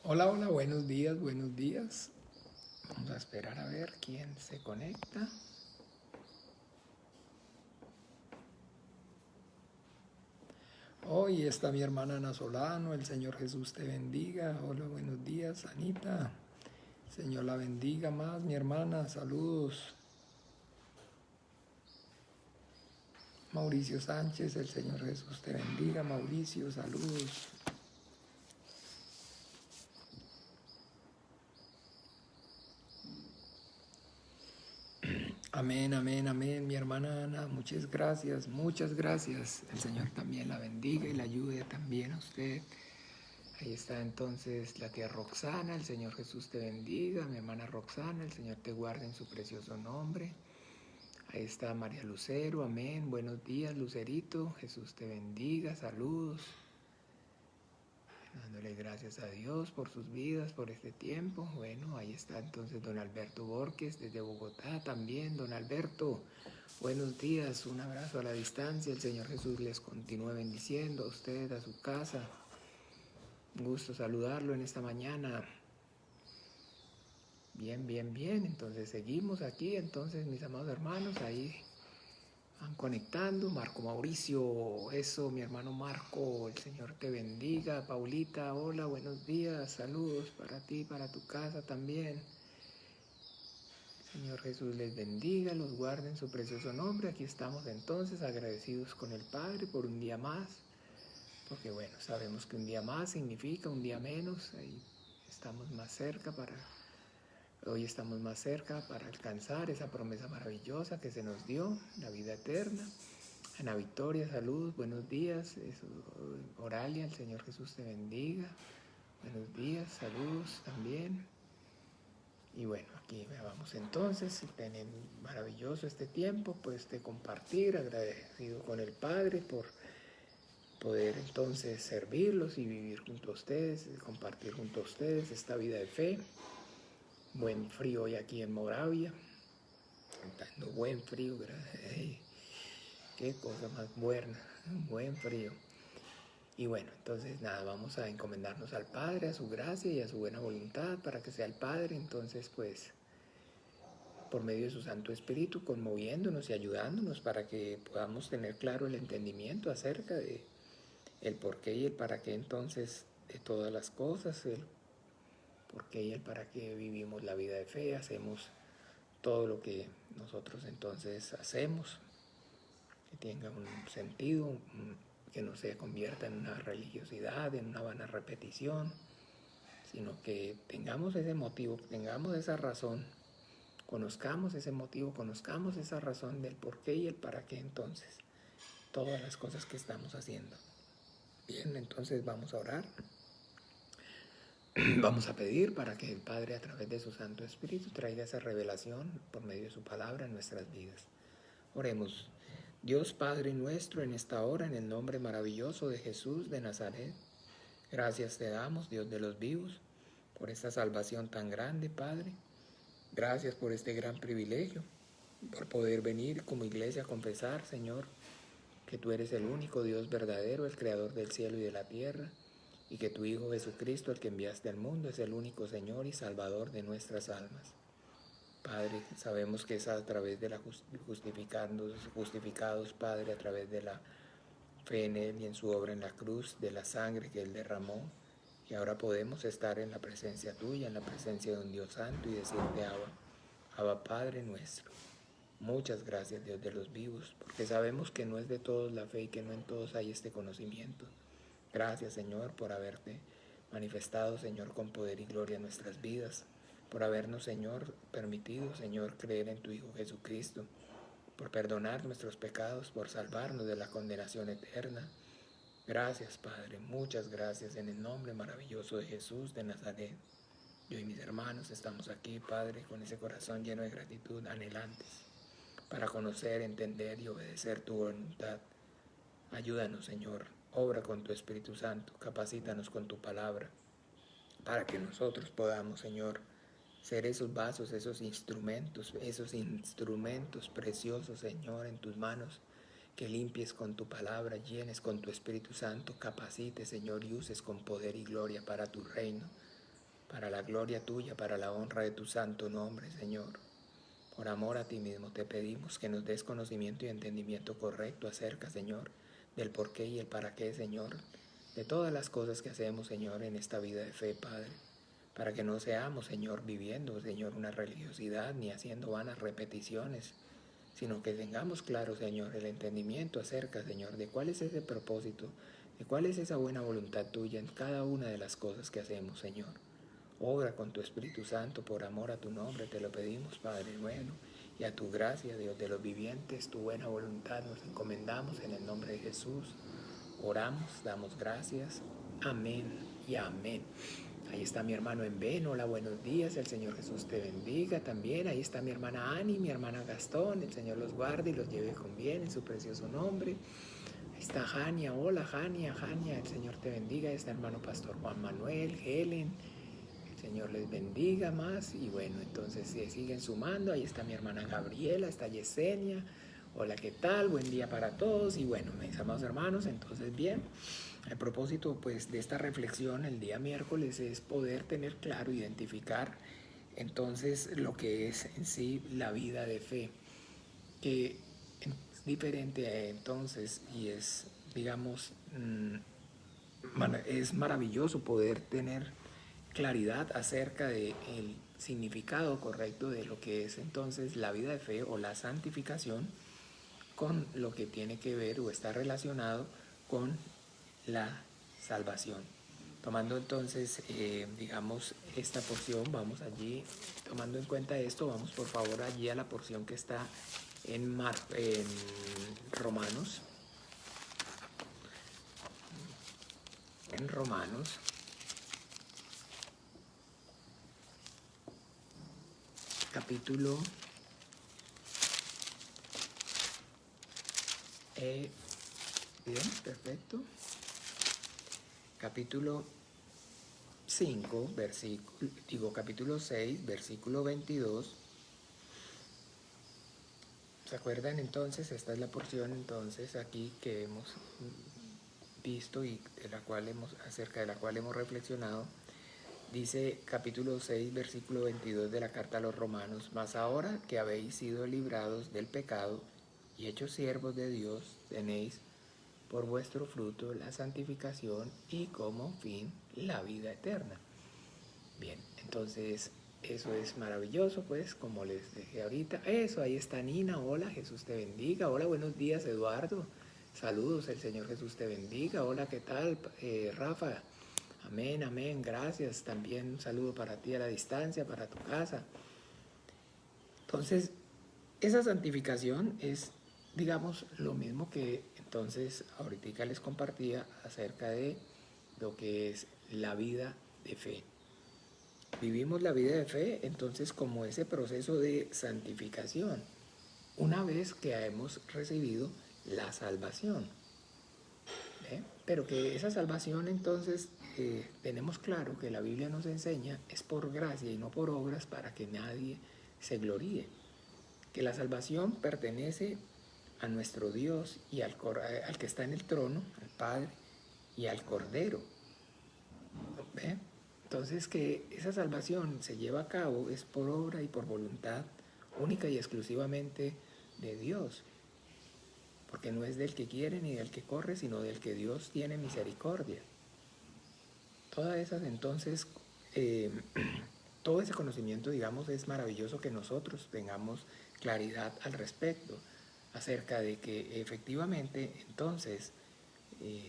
Hola, hola, buenos días, buenos días. Vamos a esperar a ver quién se conecta. Hoy está mi hermana Ana Solano, el Señor Jesús te bendiga. Hola, buenos días, Anita. Señor la bendiga más, mi hermana, saludos. Mauricio Sánchez, el Señor Jesús te bendiga. Mauricio, saludos. Amén, amén, amén, mi hermana Ana, muchas gracias, muchas gracias. El Señor también la bendiga y la ayude también a usted. Ahí está entonces la tía Roxana, el Señor Jesús te bendiga, mi hermana Roxana, el Señor te guarde en su precioso nombre. Ahí está María Lucero, amén, buenos días Lucerito, Jesús te bendiga, saludos. Dándole gracias a Dios por sus vidas, por este tiempo. Bueno, ahí está entonces don Alberto Borges desde Bogotá también, don Alberto. Buenos días, un abrazo a la distancia, el Señor Jesús les continúe bendiciendo a usted, a su casa. Un gusto saludarlo en esta mañana. Bien, bien, bien. Entonces seguimos aquí. Entonces, mis amados hermanos, ahí van conectando. Marco Mauricio, eso, mi hermano Marco, el Señor te bendiga. Paulita, hola, buenos días. Saludos para ti, para tu casa también. Señor Jesús les bendiga, los guarde en su precioso nombre. Aquí estamos entonces agradecidos con el Padre por un día más. Porque bueno, sabemos que un día más significa un día menos. Ahí estamos más cerca Hoy estamos más cerca para alcanzar esa promesa maravillosa que se nos dio, la vida eterna. Ana Victoria, saludos, buenos días. Oralia, el Señor Jesús te bendiga. Buenos días, saludos también. Y bueno, aquí vamos entonces, tienen maravilloso este tiempo, pues de compartir, agradecido con el Padre por poder entonces servirlos y vivir junto a ustedes, compartir junto a ustedes esta vida de fe. Buen frío hoy aquí en Moravia, dando buen frío, qué cosa más buena, buen frío. Y bueno, entonces nada, vamos a encomendarnos al Padre, a su gracia y a su buena voluntad para que sea el Padre, entonces pues por medio de su Santo Espíritu, conmoviéndonos y ayudándonos para que podamos tener claro el entendimiento acerca de el por qué y el para qué entonces de todas las cosas, el por qué y el para qué vivimos la vida de fe, hacemos todo lo que nosotros entonces hacemos, que tenga un sentido, que no se convierta en una religiosidad, en una vana repetición, sino que tengamos ese motivo, tengamos esa razón, conozcamos ese motivo, conozcamos esa razón del por qué y el para qué entonces, todas las cosas que estamos haciendo. Bien, entonces vamos a orar. Vamos a pedir para que el Padre a través de su Santo Espíritu traiga esa revelación por medio de su palabra en nuestras vidas. Oremos. Dios Padre nuestro, en esta hora, en el nombre maravilloso de Jesús de Nazaret, gracias te damos, Dios de los vivos, por esta salvación tan grande, Padre. Gracias por este gran privilegio, por poder venir como iglesia a confesar, Señor, que tú eres el único Dios verdadero, el creador del cielo y de la tierra, y que tu Hijo Jesucristo, el que enviaste al mundo, es el único Señor y Salvador de nuestras almas. Padre, sabemos que es a través de la justificados, Padre, a través de la fe en Él y en su obra en la cruz, de la sangre que Él derramó, y ahora podemos estar en la presencia tuya, en la presencia de un Dios santo y decirte, Abba, Abba Padre nuestro. Muchas gracias, Dios de los vivos, porque sabemos que no es de todos la fe y que no en todos hay este conocimiento. Gracias, Señor, por haberte manifestado, Señor, con poder y gloria en nuestras vidas, por habernos, Señor, permitido, Señor, creer en tu Hijo Jesucristo, por perdonar nuestros pecados, por salvarnos de la condenación eterna. Gracias, Padre, muchas gracias en el nombre maravilloso de Jesús de Nazaret. Yo y mis hermanos estamos aquí, Padre, con ese corazón lleno de gratitud, anhelantes, para conocer, entender y obedecer tu voluntad. Ayúdanos, Señor, obra con tu Espíritu Santo, capacítanos con tu palabra, para que nosotros podamos, Señor, ser esos vasos, esos instrumentos preciosos, Señor, en tus manos, que limpies con tu palabra, llenes con tu Espíritu Santo, capacites, Señor, y uses con poder y gloria para tu reino. para la gloria tuya, para la honra de tu santo nombre, Señor. Por amor a ti mismo te pedimos que nos des conocimiento y entendimiento correcto acerca, Señor, del por qué y el para qué, Señor, de todas las cosas que hacemos, Señor, en esta vida de fe, Padre, para que no seamos, Señor, viviendo, Señor, una religiosidad ni haciendo vanas repeticiones, sino que tengamos claro, Señor, el entendimiento acerca, Señor, de cuál es ese propósito, de cuál es esa buena voluntad tuya en cada una de las cosas que hacemos, Señor. Obra con tu Espíritu Santo por amor a tu nombre, te lo pedimos, Padre bueno, y a tu gracia, Dios de los vivientes, tu buena voluntad nos encomendamos en el nombre de Jesús. Oramos, damos gracias. Amén y amén. Ahí está mi hermano Enven, hola, buenos días, el Señor Jesús te bendiga también. Ahí está mi hermana Ani, mi hermana Gastón, el Señor los guarde y los lleve con bien en su precioso nombre. Ahí está Jania, hola Jania, el Señor te bendiga. Ahí está hermano Pastor Juan Manuel, Helen, el Señor les bendiga más. Y bueno, entonces se siguen sumando. Ahí está mi hermana Gabriela, está Yesenia. Hola, ¿qué tal? Buen día para todos. Y bueno, mis amados hermanos, entonces bien. El propósito pues de esta reflexión el día miércoles es poder tener claro, identificar entonces lo que es en sí la vida de fe, que es diferente entonces y es, digamos, es maravilloso poder tener claridad acerca del significado correcto de lo que es entonces la vida de fe o la santificación con lo que tiene que ver o está relacionado con la salvación. Tomando entonces, digamos, esta porción, vamos allí, tomando en cuenta esto, vamos por favor allí a la porción que está en Romanos. En Romanos, capítulo bien, perfecto. Capítulo 5, capítulo 6, versículo 22. ¿Se acuerdan entonces? Esta es la porción entonces aquí que hemos visto y acerca de la cual hemos reflexionado. Dice capítulo 6, versículo 22 de la carta a los Romanos: mas ahora que habéis sido librados del pecado y hechos siervos de Dios, tenéis por vuestro fruto la santificación y como fin la vida eterna. Bien, entonces eso es maravilloso, pues, como les dije ahorita. Eso, ahí está Nina, hola, Jesús te bendiga. Hola, buenos días, Eduardo. Saludos, el Señor Jesús te bendiga. Hola, ¿qué tal, Rafa? Amén, amén, gracias. También un saludo para ti a la distancia, para tu casa. Entonces, esa santificación es, digamos, lo mismo que entonces ahorita les compartía acerca de lo que es la vida de fe. Vivimos la vida de fe entonces como ese proceso de santificación, una vez que hemos recibido la salvación. Pero que esa salvación entonces tenemos claro que la Biblia nos enseña es por gracia y no por obras para que nadie se gloríe. Que la salvación pertenece a nuestro Dios y al que está en el trono, al Padre y al Cordero. ¿Ve? Entonces que esa salvación se lleva a cabo es por obra y por voluntad única y exclusivamente de Dios. Porque no es del que quiere ni del que corre, sino del que Dios tiene misericordia. Todas esas entonces, todo ese conocimiento, digamos, es maravilloso que nosotros tengamos claridad al respecto, acerca de que efectivamente, entonces,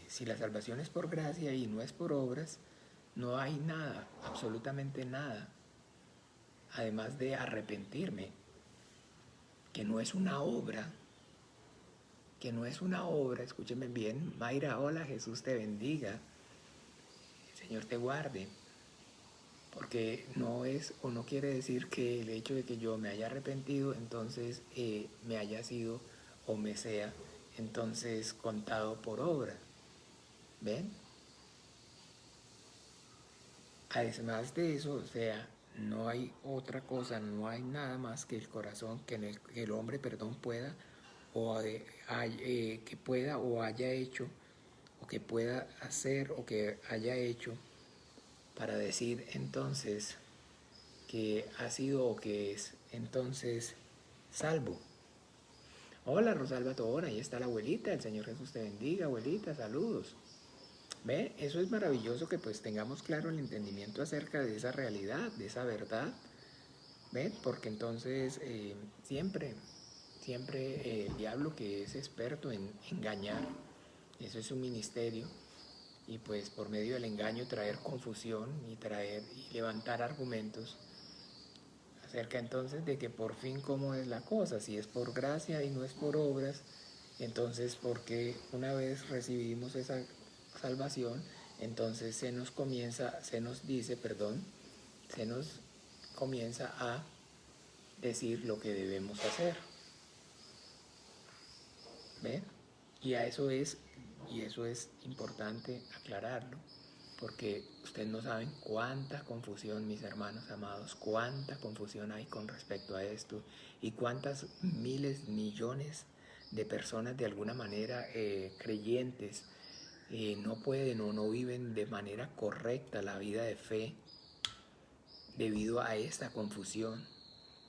si la salvación es por gracia y no es por obras, no hay nada, absolutamente nada, además de arrepentirme, que no es una obra, escúchenme bien. Mayra, hola, Jesús te bendiga, el Señor te guarde. Porque no es o no quiere decir que el hecho de que yo me haya arrepentido entonces me haya sido o me sea entonces contado por obra. ¿Ven? Además de eso, o sea, no hay otra cosa, no hay nada más que el corazón, que el hombre, pueda o que pueda o haya hecho o que pueda hacer o que haya hecho para decir entonces que ha sido o que es entonces salvo. Hola Rosalba Tobón, ahí está la abuelita, el Señor Jesús te bendiga, abuelita, saludos. ¿Ve? Eso es maravilloso que pues tengamos claro el entendimiento acerca de esa realidad, de esa verdad. ¿Ve? Porque entonces siempre el diablo, que es experto en engañar, eso es su ministerio, y pues por medio del engaño traer confusión y levantar argumentos acerca entonces de que por fin cómo es la cosa, si es por gracia y no es por obras, entonces porque una vez recibimos esa salvación, entonces se nos comienza a decir lo que debemos hacer. ¿Ven? Y eso es importante aclararlo, porque ustedes no saben cuánta confusión, mis hermanos amados, cuánta confusión hay con respecto a esto y cuántas miles, millones de personas de alguna manera creyentes no pueden o no viven de manera correcta la vida de fe debido a esta confusión,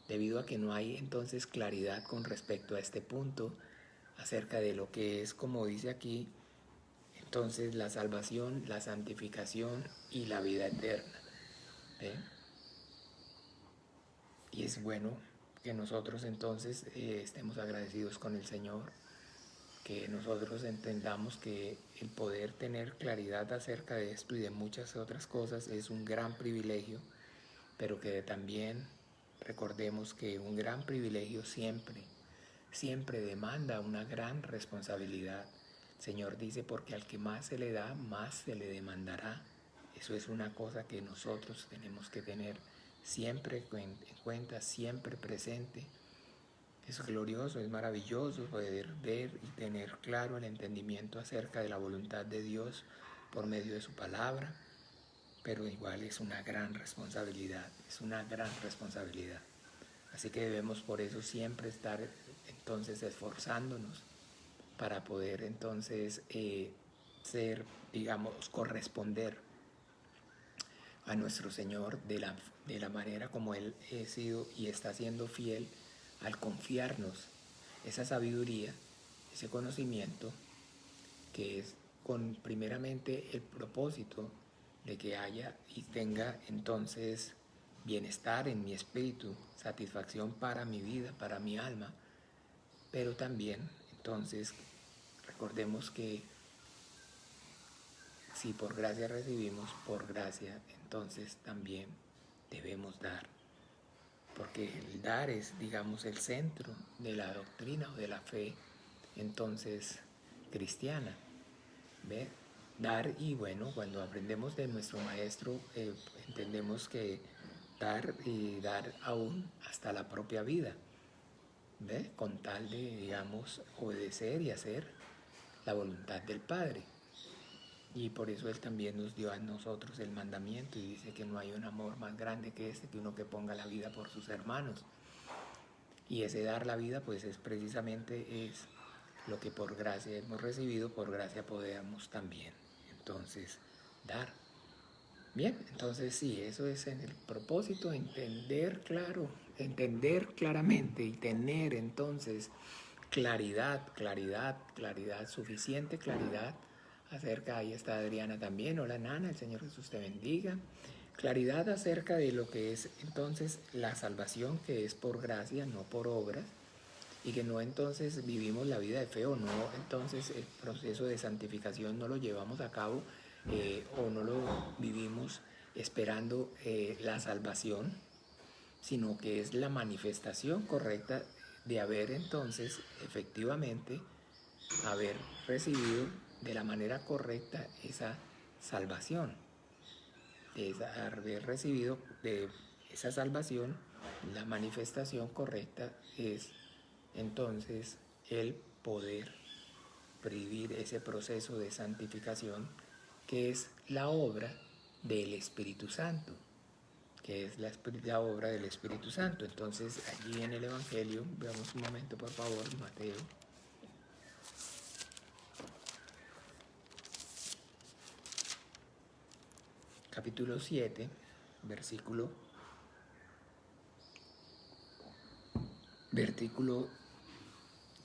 debido a que no hay entonces claridad con respecto a este punto acerca de lo que es, como dice aquí, entonces la salvación, la santificación y la vida eterna. ¿Ve? Y es bueno que nosotros entonces estemos agradecidos con el Señor, que nosotros entendamos que el poder tener claridad acerca de esto y de muchas otras cosas es un gran privilegio, pero que también recordemos que un gran privilegio siempre demanda una gran responsabilidad. El Señor dice, porque al que más se le da, más se le demandará. Eso es una cosa que nosotros tenemos que tener siempre en cuenta, siempre presente. Es glorioso, es maravilloso poder ver y tener claro el entendimiento acerca de la voluntad de Dios por medio de su palabra, pero igual es una gran responsabilidad, es una gran responsabilidad. Así que debemos por eso siempre estar entonces esforzándonos para poder entonces ser, digamos, corresponder a nuestro Señor de la manera como Él ha sido y está siendo fiel al confiarnos esa sabiduría, ese conocimiento, que es con primeramente el propósito de que haya y tenga entonces bienestar en mi espíritu, satisfacción para mi vida, para mi alma, pero también entonces recordemos que si por gracia recibimos, por gracia entonces también debemos dar, porque el dar es, digamos, el centro de la doctrina o de la fe entonces cristiana. ¿Ve? Dar, y bueno, cuando aprendemos de nuestro maestro, entendemos que dar y dar aún hasta la propia vida, ¿ve? Con tal de, digamos, obedecer y hacer la voluntad del Padre. Y por eso Él también nos dio a nosotros el mandamiento y dice que no hay un amor más grande que este, que uno que ponga la vida por sus hermanos. Y ese dar la vida, pues es precisamente es lo que por gracia hemos recibido, por gracia podemos también entonces dar. Bien, entonces sí, eso es en el propósito, entender claramente y tener entonces claridad, suficiente claridad acerca, ahí está Adriana también, hola Nana, el Señor Jesús te bendiga. Claridad acerca de lo que es entonces la salvación, que es por gracia, no por obras, y que no entonces vivimos la vida de fe o no, entonces el proceso de santificación no lo llevamos a cabo o no lo vivimos esperando la salvación, sino que es la manifestación correcta de haber entonces efectivamente haber recibido de la manera correcta esa salvación, haber recibido de esa salvación. La manifestación correcta es entonces el poder vivir ese proceso de santificación, que es la obra del Espíritu Santo, que es la obra del Espíritu Santo. Entonces allí en el Evangelio, veamos un momento por favor, Mateo. capítulo 7, versículo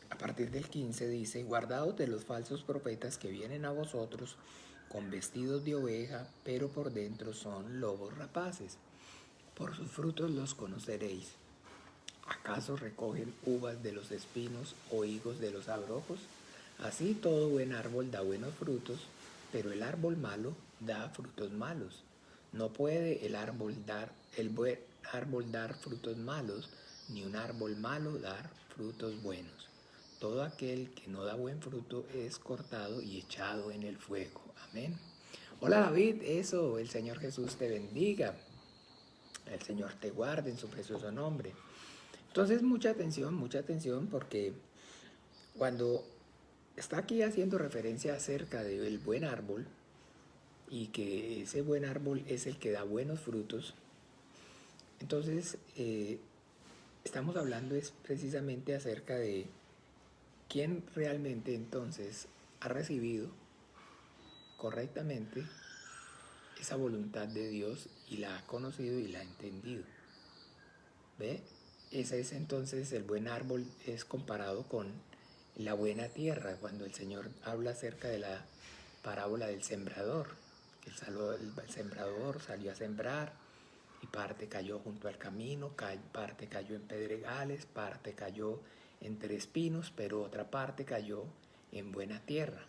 a partir del 15 dice: guardaos de los falsos profetas que vienen a vosotros con vestidos de oveja, pero por dentro son lobos rapaces. Por sus frutos los conoceréis. ¿Acaso recogen uvas de los espinos o higos de los abrojos? Así todo buen árbol da buenos frutos, pero el árbol malo da frutos malos. No puede el buen árbol dar frutos malos, ni un árbol malo dar frutos buenos. Todo aquel que no da buen fruto es cortado y echado en el fuego. Amén. Hola David, eso, el Señor Jesús te bendiga. El Señor te guarde en su precioso nombre. Entonces mucha atención, porque cuando está aquí haciendo referencia acerca del buen árbol y que ese buen árbol es el que da buenos frutos, entonces estamos hablando es precisamente acerca de quién realmente entonces ha recibido correctamente esa voluntad de Dios y la ha conocido y la ha entendido. ¿Ve? Ese es entonces el buen árbol, es comparado con la buena tierra, cuando el Señor habla acerca de la parábola del sembrador. El sembrador salió a sembrar y parte cayó junto al camino, parte cayó en pedregales, parte cayó entre espinos, pero otra parte cayó en buena tierra.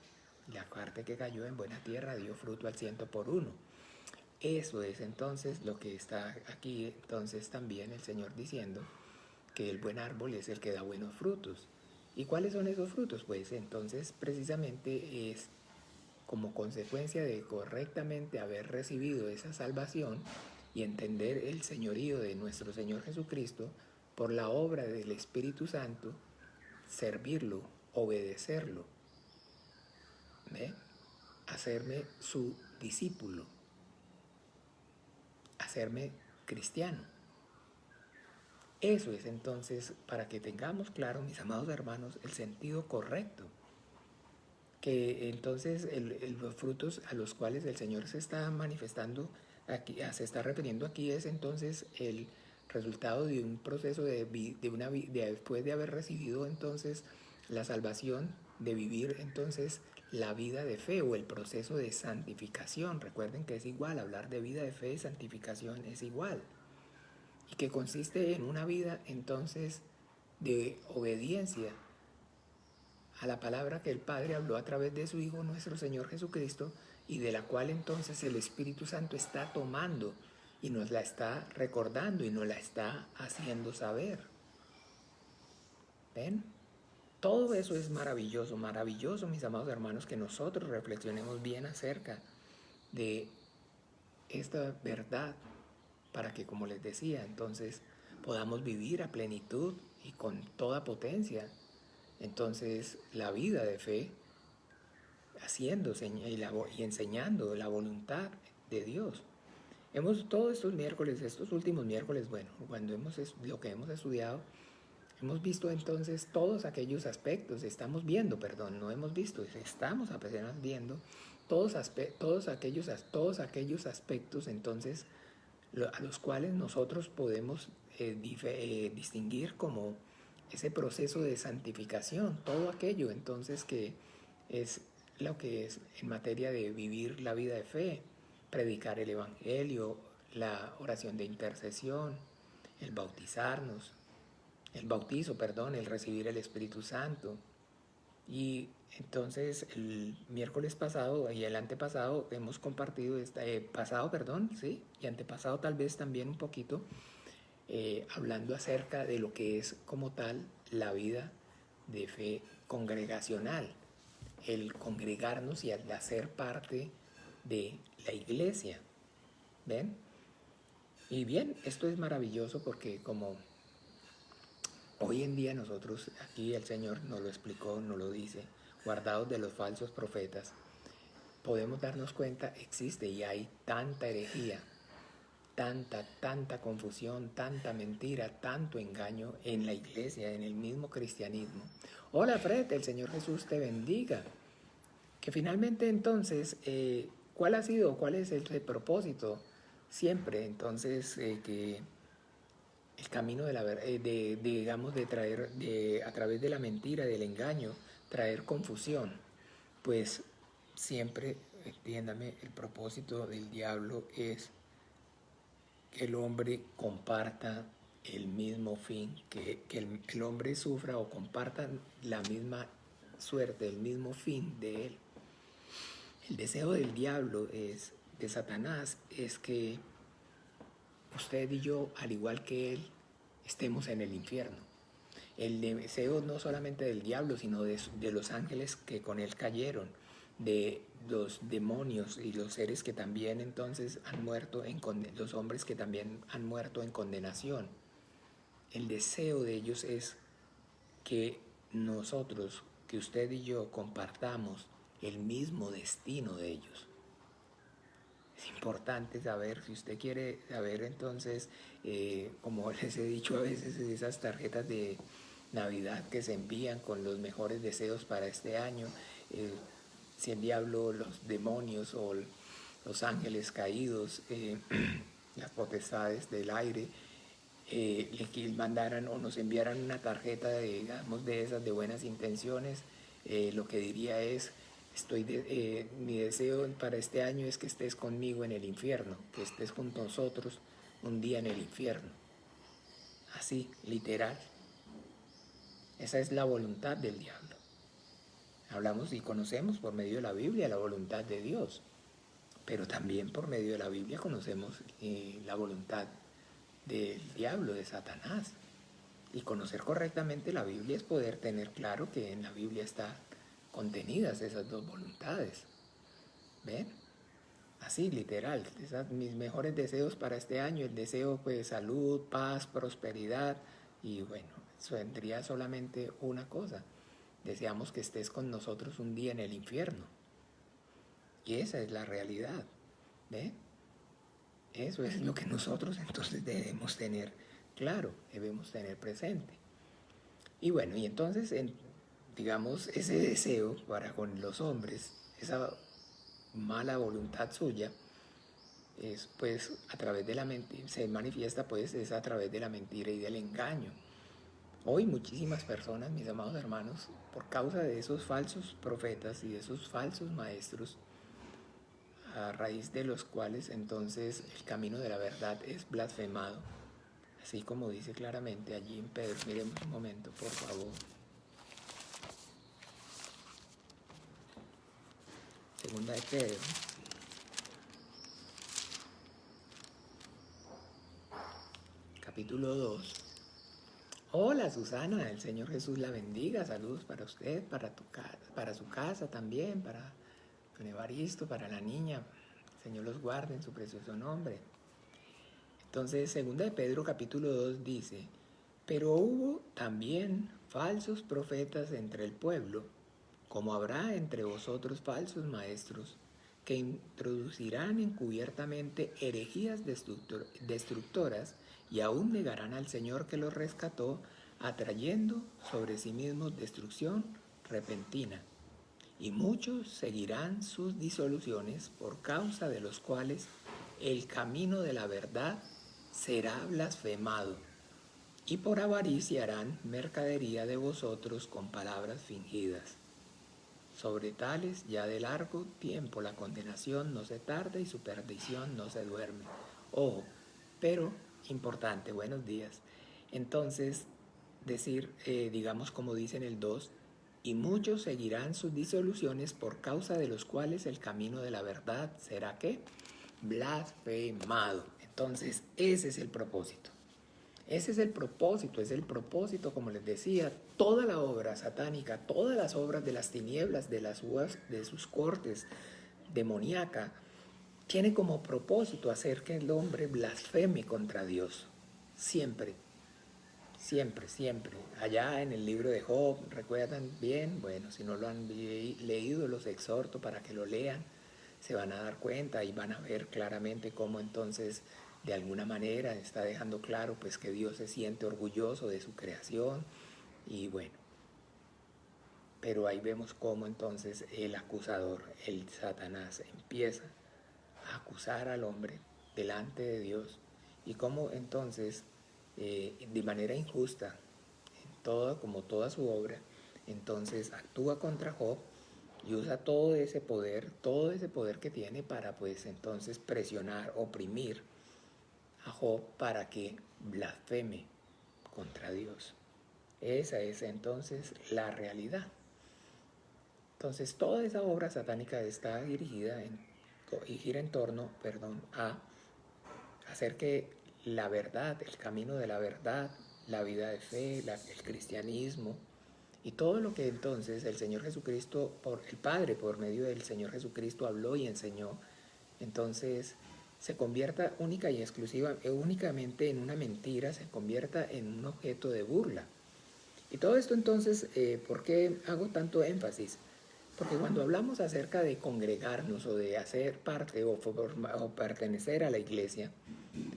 La parte que cayó en buena tierra dio fruto al 100 por 1. Eso es entonces lo que está aquí entonces también el Señor diciendo, que el buen árbol es el que da buenos frutos. ¿Y cuáles son esos frutos? Pues entonces precisamente es como consecuencia de correctamente haber recibido esa salvación y entender el señorío de nuestro Señor Jesucristo por la obra del Espíritu Santo, servirlo, obedecerlo, ¿ve? Hacerme su discípulo, hacerme cristiano. Eso es entonces, para que tengamos claro, mis amados hermanos, el sentido correcto. Que entonces los frutos a los cuales el Señor se está manifestando aquí, se está refiriendo aquí, es entonces el resultado de un proceso después de haber recibido entonces la salvación, de vivir entonces la vida de fe o el proceso de santificación. Recuerden que es igual, hablar de vida de fe y santificación es igual. Y que consiste en una vida entonces de obediencia a la palabra que el Padre habló a través de su Hijo nuestro Señor Jesucristo, y de la cual entonces el Espíritu Santo está tomando y nos la está recordando y nos la está haciendo saber. ¿Ven? Todo eso es maravilloso, maravilloso, mis amados hermanos, que nosotros reflexionemos bien acerca de esta verdad, para que, como les decía, entonces podamos vivir a plenitud y con toda potencia entonces la vida de fe, haciendo y enseñando la voluntad de Dios. Todos estos miércoles, estos últimos miércoles, bueno, lo que hemos estudiado, hemos visto entonces todos aquellos aspectos, estamos viendo todos aquellos aspectos entonces a los cuales nosotros podemos distinguir como ese proceso de santificación, todo aquello entonces que es lo que es en materia de vivir la vida de fe, predicar el evangelio, la oración de intercesión, el el recibir el Espíritu Santo. Y entonces el miércoles pasado y el antepasado hemos compartido, y antepasado tal vez también un poquito, hablando acerca de lo que es como tal la vida de fe congregacional, el congregarnos y el hacer parte de la iglesia. ¿Ven? Y bien, esto es maravilloso porque como hoy en día nosotros, aquí el Señor nos lo explicó, nos lo dice, guardados de los falsos profetas, podemos darnos cuenta, existe y hay tanta herejía, tanta confusión, tanta mentira, tanto engaño en la iglesia, en el mismo cristianismo. Hola Fred, el Señor Jesús te bendiga. Que finalmente entonces, ¿cuál ha sido, cuál es el propósito? Siempre, entonces, que el camino de la digamos, de traer, a través de la mentira, del engaño, traer confusión, pues siempre, entiéndame, el propósito del diablo es que el hombre comparta el mismo fin, que el hombre sufra o comparta la misma suerte, el mismo fin de él. El deseo del diablo es, de Satanás, es que usted y yo, al igual que él, estemos en el infierno. El deseo no solamente del diablo, sino de los ángeles que con él cayeron, de los demonios y los seres que también entonces han muerto, los hombres que también han muerto en condenación. El deseo de ellos es que nosotros, que usted y yo compartamos el mismo destino de ellos. Es importante saber, si usted quiere saber entonces, como les he dicho a veces, esas tarjetas de Navidad que se envían con los mejores deseos para este año, si el diablo, los demonios o los ángeles caídos, las potestades del aire, les mandaran o nos enviaran una tarjeta digamos, de esas de buenas intenciones, lo que diría es: mi deseo para este año es que estés conmigo en el infierno, que estés junto a nosotros un día en el infierno. Así, literal. Esa es la voluntad del diablo. Hablamos y conocemos por medio de la Biblia la voluntad de Dios, pero también por medio de la Biblia conocemos la voluntad del diablo, de Satanás. Y conocer correctamente la Biblia es poder tener claro que en la Biblia están contenidas esas dos voluntades. ¿Ven? Así, literal. Mis mejores deseos para este año, el deseo de salud, paz, prosperidad. Y bueno, eso vendría solamente una cosa. Deseamos que estés con nosotros un día en el infierno. Y esa es la realidad. ¿Ven? Eso es lo que nosotros entonces debemos tener claro, debemos tener presente. Y bueno, y entonces, digamos, ese deseo para con los hombres, esa mala voluntad suya, es pues a través de la mentira, se manifiesta pues es a través de la mentira y del engaño. Hoy muchísimas personas, mis amados hermanos, por causa de esos falsos profetas y de esos falsos maestros, a raíz de los cuales entonces el camino de la verdad es blasfemado, así como dice claramente allí en Pedro. Miremos un momento, por favor. Segunda de Pedro, capítulo 2. Hola Susana, el Señor Jesús la bendiga. Saludos para usted, para su casa también, para don Evaristo, para la niña. El Señor los guarde en su precioso nombre. Entonces, segunda de Pedro capítulo 2 dice: pero hubo también falsos profetas entre el pueblo, como habrá entre vosotros falsos maestros, que introducirán encubiertamente herejías destructoras, y aún negarán al Señor que los rescató, atrayendo sobre sí mismos destrucción repentina. Y muchos seguirán sus disoluciones, por causa de los cuales el camino de la verdad será blasfemado, y por avaricia harán mercadería de vosotros con palabras fingidas. Sobre tales ya de largo tiempo la condenación no se tarda y su perdición no se duerme. Ojo, pero importante, buenos días. Entonces, decir, digamos como dice en el 2, y muchos seguirán sus disoluciones, por causa de los cuales el camino de la verdad será ¿qué? Blasfemado. Entonces, ese es el propósito. Ese es el propósito, como les decía, toda la obra satánica, todas las obras de las tinieblas, de sus cortes demoníaca, tiene como propósito hacer que el hombre blasfeme contra Dios. Siempre, siempre, siempre. Allá en el libro de Job, ¿recuerdan bien? Bueno, si no lo han leído, los exhorto para que lo lean. Se van a dar cuenta y van a ver claramente cómo entonces de alguna manera está dejando claro pues que Dios se siente orgulloso de su creación. Y bueno, pero ahí vemos cómo entonces el acusador, el Satanás, empieza acusar al hombre delante de Dios y cómo entonces de manera injusta, como toda su obra, entonces actúa contra Job y usa todo ese poder que tiene para pues entonces presionar, oprimir a Job para que blasfeme contra Dios. Esa es entonces la realidad. Entonces toda esa obra satánica está dirigida y gira en torno, a hacer que la verdad, el camino de la verdad, la vida de fe, el cristianismo y todo lo que entonces el Señor Jesucristo, el Padre por medio del Señor Jesucristo habló y enseñó, entonces se convierta únicamente en una mentira, se convierta en un objeto de burla. Y todo esto entonces, ¿por qué hago tanto énfasis? Porque cuando hablamos acerca de congregarnos o de hacer parte o pertenecer a la iglesia,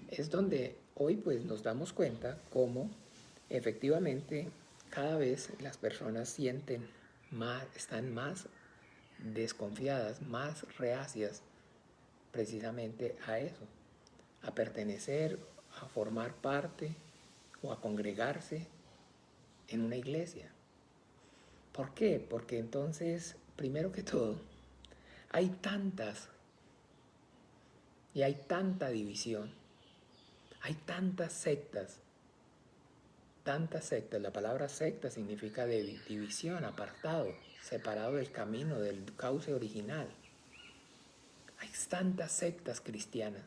es donde hoy pues nos damos cuenta cómo efectivamente cada vez las personas están más desconfiadas, más reacias precisamente a eso, a pertenecer, a formar parte o a congregarse en una iglesia. ¿Por qué? Porque entonces, primero que todo, hay tanta división, hay tantas sectas. La palabra secta significa división, apartado, separado del camino, del cauce original. Hay tantas sectas cristianas,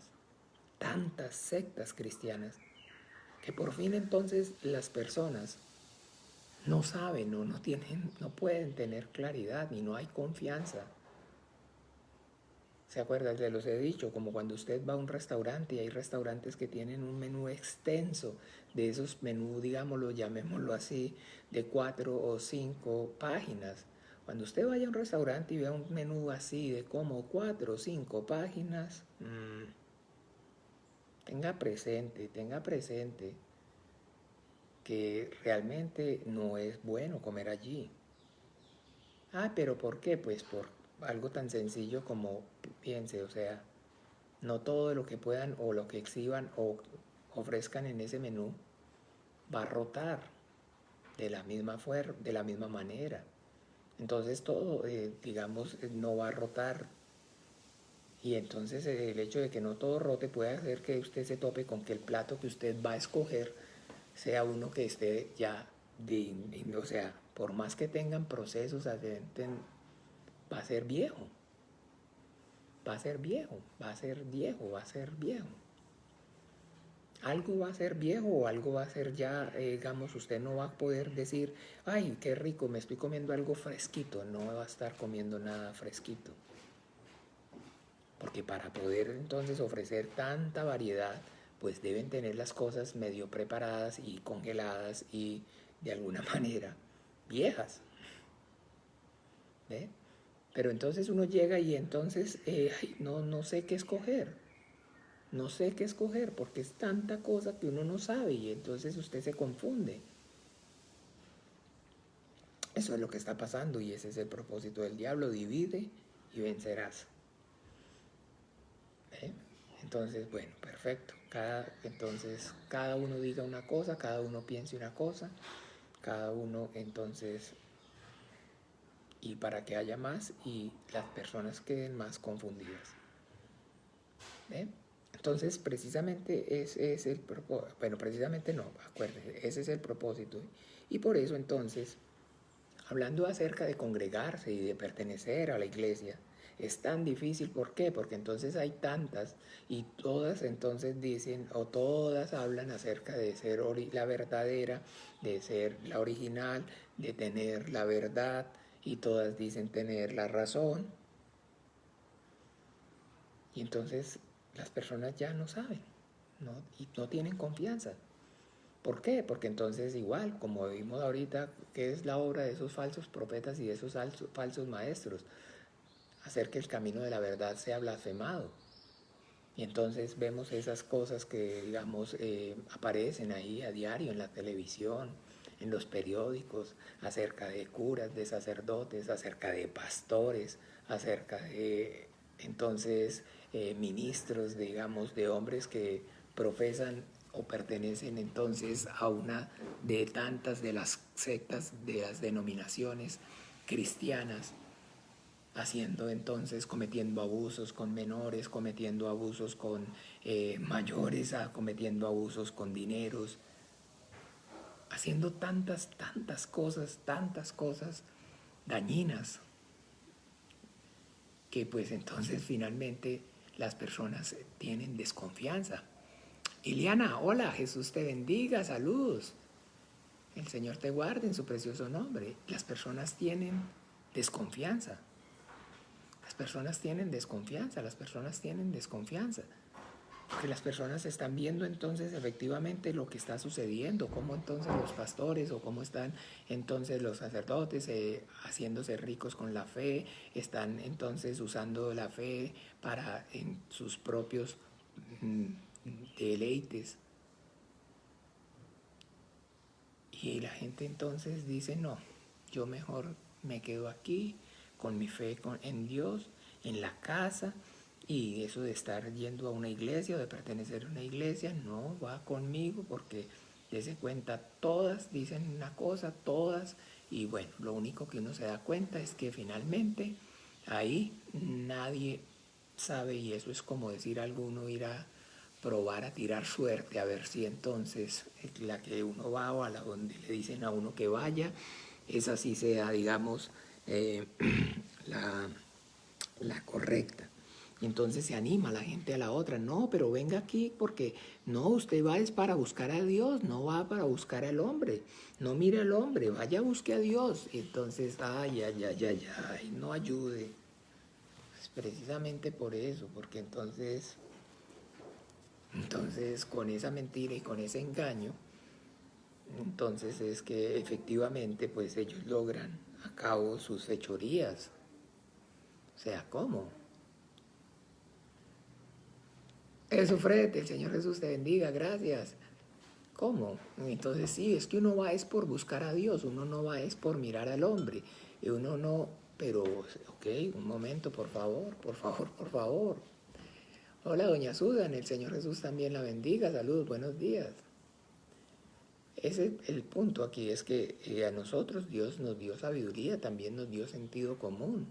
que por fin entonces las personas no saben o no pueden tener claridad y no hay confianza. ¿Se acuerdan? Se los he dicho, como cuando usted va a un restaurante y hay restaurantes que tienen un menú extenso, de esos menús, digámoslo, llamémoslo así, de 4 o 5 páginas. Cuando usted vaya a un restaurante y vea un menú así de como 4 o 5 páginas, tenga presente que realmente no es bueno comer allí. ¿Pero por qué? Pues por algo tan sencillo como, piense, o sea, no todo lo que puedan o lo que exhiban o ofrezcan en ese menú va a rotar de la misma manera. Entonces todo, digamos, no va a rotar. Y entonces el hecho de que no todo rote puede hacer que usted se tope con que el plato que usted va a escoger sea uno que esté ya, o sea, por más que tengan procesos, va a ser viejo. Algo va a ser viejo o algo va a ser ya, digamos, usted no va a poder decir, ay, qué rico, me estoy comiendo algo fresquito. No va a estar comiendo nada fresquito. Porque para poder entonces ofrecer tanta variedad, pues deben tener las cosas medio preparadas y congeladas y de alguna manera viejas. ¿Ve? Pero entonces uno llega y entonces no sé qué escoger. No sé qué escoger porque es tanta cosa que uno no sabe y entonces usted se confunde. Eso es lo que está pasando y ese es el propósito del diablo. Divide y vencerás. ¿Eh? Entonces, bueno, perfecto. Entonces, cada uno diga una cosa, cada uno piense una cosa, cada uno entonces, y para que haya más y las personas queden más confundidas. ¿Eh? Entonces, precisamente ese es el propósito. Bueno, precisamente no, acuérdense, ese es el propósito. Y por eso entonces, hablando acerca de congregarse y de pertenecer a la iglesia, es tan difícil. ¿Por qué? Porque entonces hay tantas y todas entonces dicen o todas hablan acerca de ser la verdadera, de ser la original, de tener la verdad y todas dicen tener la razón. Y entonces las personas ya no saben, ¿no? Y no tienen confianza. ¿Por qué? Porque entonces igual, como vimos ahorita, ¿qué es la obra de esos falsos profetas y de esos falsos maestros? Hacer que el camino de la verdad sea blasfemado. Y entonces vemos esas cosas que, digamos, aparecen ahí a diario en la televisión, en los periódicos, acerca de curas, de sacerdotes, acerca de pastores, acerca de entonces ministros, digamos, de hombres que profesan o pertenecen entonces a una de tantas de las sectas, de las denominaciones cristianas, haciendo entonces, cometiendo abusos con menores, cometiendo abusos con mayores, cometiendo abusos con dineros, haciendo tantas cosas dañinas, que pues entonces finalmente las personas tienen desconfianza. Iliana, hola, Jesús te bendiga, saludos. El Señor te guarde en su precioso nombre. Las personas tienen desconfianza. Las personas tienen desconfianza, porque las personas están viendo entonces efectivamente lo que está sucediendo, cómo entonces los pastores o cómo están entonces los sacerdotes haciéndose ricos con la fe, están entonces usando la fe para en sus propios deleites. Y la gente entonces dice, no, yo mejor me quedo aquí con mi fe en Dios, en la casa, y eso de estar yendo a una iglesia o de pertenecer a una iglesia no va conmigo, porque dese cuenta, todas dicen una cosa, todas, y bueno, lo único que uno se da cuenta es que finalmente ahí nadie sabe, y eso es como decir algo, uno irá probar a tirar suerte, a ver si entonces la que uno va o a la donde le dicen a uno que vaya, esa sí sea, digamos, la, la correcta. Y entonces se anima la gente a la otra, no, pero venga aquí porque no, usted va es para buscar a Dios, no va para buscar al hombre, no mire al hombre, vaya busque a Dios. Y entonces, ay, no ayude. Pues precisamente por eso, porque entonces con esa mentira y con ese engaño, entonces es que efectivamente pues ellos logran a cabo sus fechorías. O sea, ¿cómo? Eso, Fred, el Señor Jesús te bendiga, gracias. ¿Cómo? Entonces sí, es que uno va es por buscar a Dios, uno no va es por mirar al hombre. Y uno no, pero, ok, un momento, por favor, por favor, por favor. Hola, doña Susan, el Señor Jesús también la bendiga, saludos, buenos días. Ese el punto aquí, es que a nosotros Dios nos dio sabiduría, también nos dio sentido común.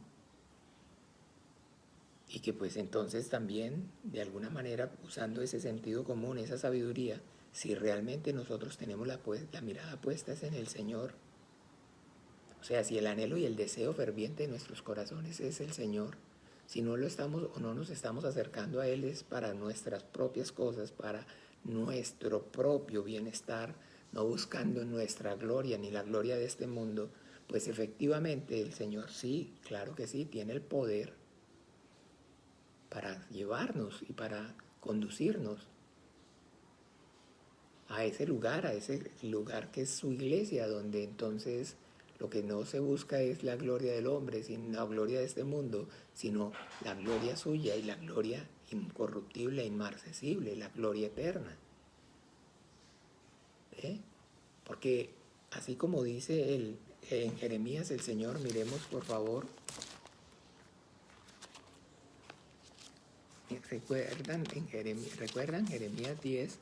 Y que pues entonces también, de alguna manera, usando ese sentido común, esa sabiduría, si realmente nosotros tenemos la mirada puesta en el Señor, o sea, si el anhelo y el deseo ferviente de nuestros corazones es el Señor, si no lo estamos o no nos estamos acercando a Él es para nuestras propias cosas, para nuestro propio bienestar, no buscando nuestra gloria ni la gloria de este mundo, pues efectivamente el Señor sí, claro que sí, tiene el poder para llevarnos y para conducirnos a ese lugar que es su iglesia, donde entonces lo que no se busca es la gloria del hombre, sino la gloria de este mundo, sino la gloria suya y la gloria incorruptible e inmarcesible, la gloria eterna. ¿Eh? Porque así como dice en Jeremías el Señor, miremos por favor, ¿recuerdan Jeremías 10?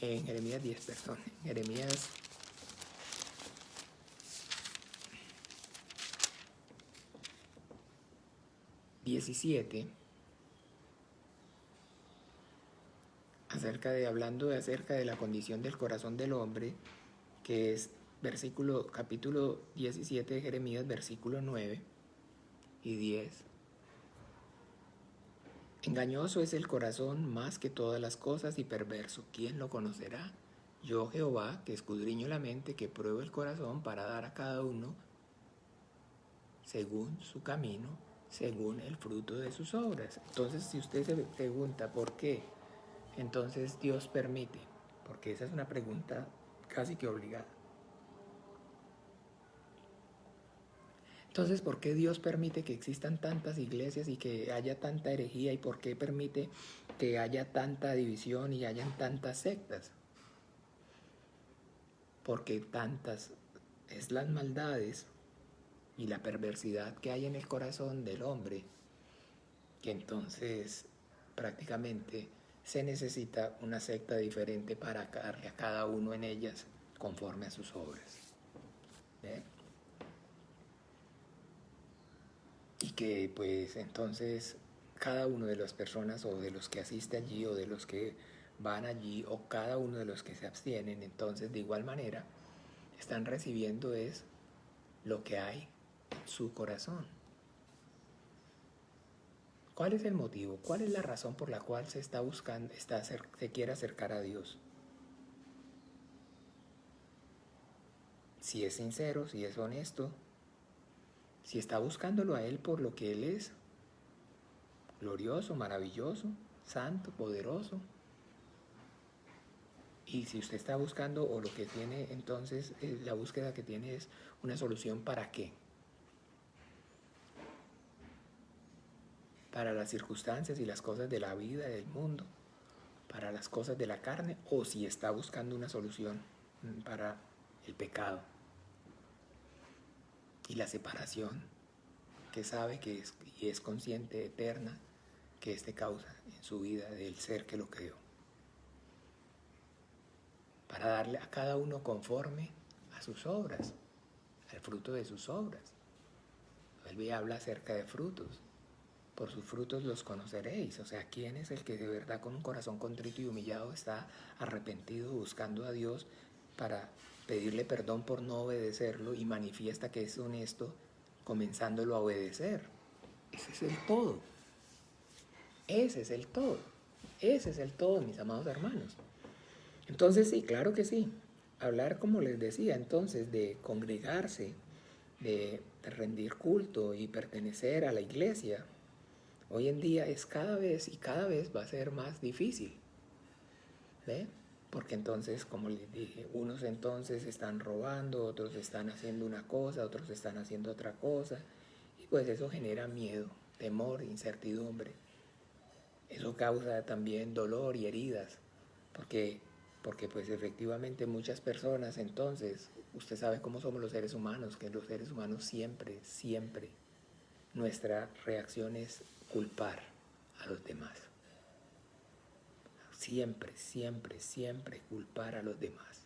En Jeremías 10, perdón, en Jeremías 17, hablando acerca de la condición del corazón del hombre, que es capítulo 17 de Jeremías, versículo 9 y 10. Engañoso es el corazón más que todas las cosas y perverso. ¿Quién lo conocerá? Yo, Jehová, que escudriño la mente, que pruebo el corazón para dar a cada uno según su camino, según el fruto de sus obras. Entonces, si usted se pregunta por qué, entonces Dios permite, porque esa es una pregunta casi que obligada. Entonces, ¿por qué Dios permite que existan tantas iglesias y que haya tanta herejía? ¿Y por qué permite que haya tanta división y hayan tantas sectas? Porque tantas es las maldades y la perversidad que hay en el corazón del hombre, que entonces prácticamente se necesita una secta diferente para darle a cada uno en ellas conforme a sus obras. ¿Ve? Y que pues entonces cada uno de las personas o de los que asiste allí o de los que van allí o cada uno de los que se abstienen, entonces de igual manera están recibiendo es lo que hay en su corazón. ¿Cuál es el motivo? ¿Cuál es la razón por la cual se está buscando, se quiere acercar a Dios? Si es sincero, si es honesto, si está buscándolo a Él por lo que Él es, glorioso, maravilloso, santo, poderoso. Y si usted está buscando o lo que tiene, entonces la búsqueda que tiene es una solución ¿para qué? Para las circunstancias y las cosas de la vida, del mundo, para las cosas de la carne, o si está buscando una solución para el pecado y la separación, que sabe que es y es consciente eterna que éste causa en su vida del ser que lo creó. Para darle a cada uno conforme a sus obras, al fruto de sus obras. Él habla acerca de frutos. Por sus frutos los conoceréis. O sea, ¿quién es el que de verdad con un corazón contrito y humillado está arrepentido, buscando a Dios para pedirle perdón por no obedecerlo y manifiesta que es honesto, comenzándolo a obedecer? Ese es el todo. Ese es el todo. Ese es el todo, mis amados hermanos. Entonces sí, claro que sí. Hablar, como les decía, entonces de congregarse, de rendir culto y pertenecer a la iglesia, hoy en día es cada vez va a ser más difícil. ¿Ve? Porque entonces, como les dije, unos entonces están robando, otros están haciendo una cosa, otros están haciendo otra cosa. Y pues eso genera miedo, temor, incertidumbre. Eso causa también dolor y heridas. Porque pues efectivamente muchas personas entonces, usted sabe cómo somos los seres humanos, que los seres humanos siempre, nuestra reacción es culpar a los demás. Siempre culpar a los demás.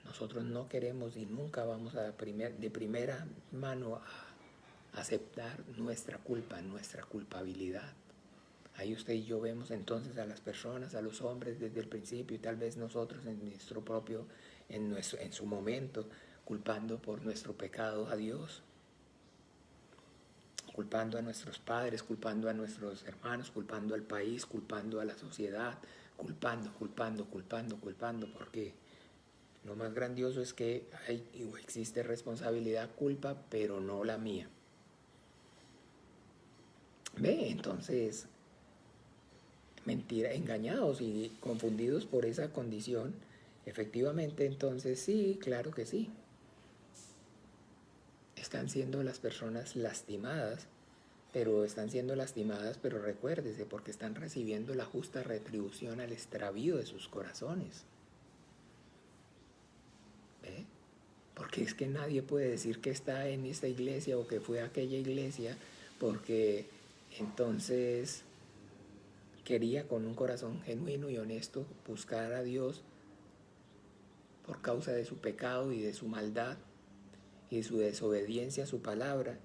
Nosotros no queremos y nunca vamos a de primera mano a aceptar nuestra culpa, nuestra culpabilidad. Ahí usted y yo vemos entonces a las personas, a los hombres desde el principio y tal vez nosotros en nuestro propio, en su momento, culpando por nuestro pecado a Dios, culpando a nuestros padres, culpando a nuestros hermanos, culpando al país, culpando a la sociedad, culpando, porque lo más grandioso es que existe responsabilidad, culpa, pero no la mía. Ve, entonces, mentira, engañados y confundidos por esa condición, efectivamente, entonces sí, claro que sí. Están siendo las personas lastimadas, pero recuérdese, porque están recibiendo la justa retribución al extravío de sus corazones. ¿Ve? Porque es que nadie puede decir que está en esta iglesia o que fue a aquella iglesia, porque entonces quería con un corazón genuino y honesto buscar a Dios por causa de su pecado y de su maldad y de su desobediencia a su palabra,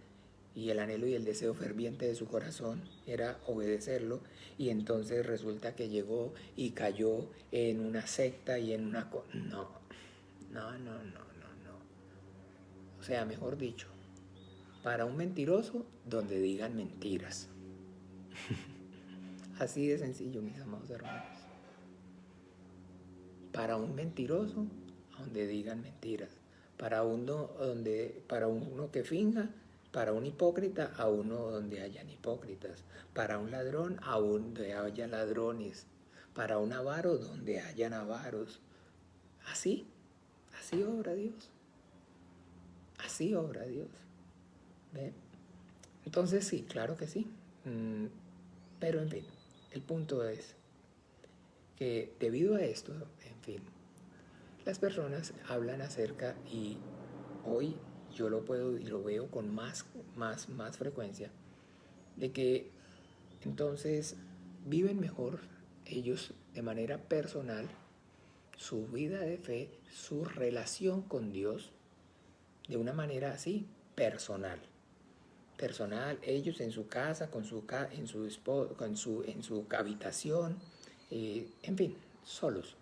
y el anhelo y el deseo ferviente de su corazón era obedecerlo, y entonces resulta que llegó y cayó en una secta y en una... No. O sea, mejor dicho, para un mentiroso, donde digan mentiras. Así de sencillo, mis amados hermanos. Para un mentiroso, donde digan mentiras. Para uno que finja, para un hipócrita, a uno donde hayan hipócritas. Para un ladrón, a donde haya ladrones. Para un avaro, donde hayan avaros. Así obra Dios. Así obra Dios. ¿Ve? Entonces sí, claro que sí. Pero en fin, el punto es que debido a esto, en fin, las personas hablan acerca, y hoy yo lo puedo y lo veo con más frecuencia, de que entonces viven mejor ellos de manera personal su vida de fe, su relación con Dios, de una manera así, personal. Personal, ellos en su casa, en su habitación, en fin, solos.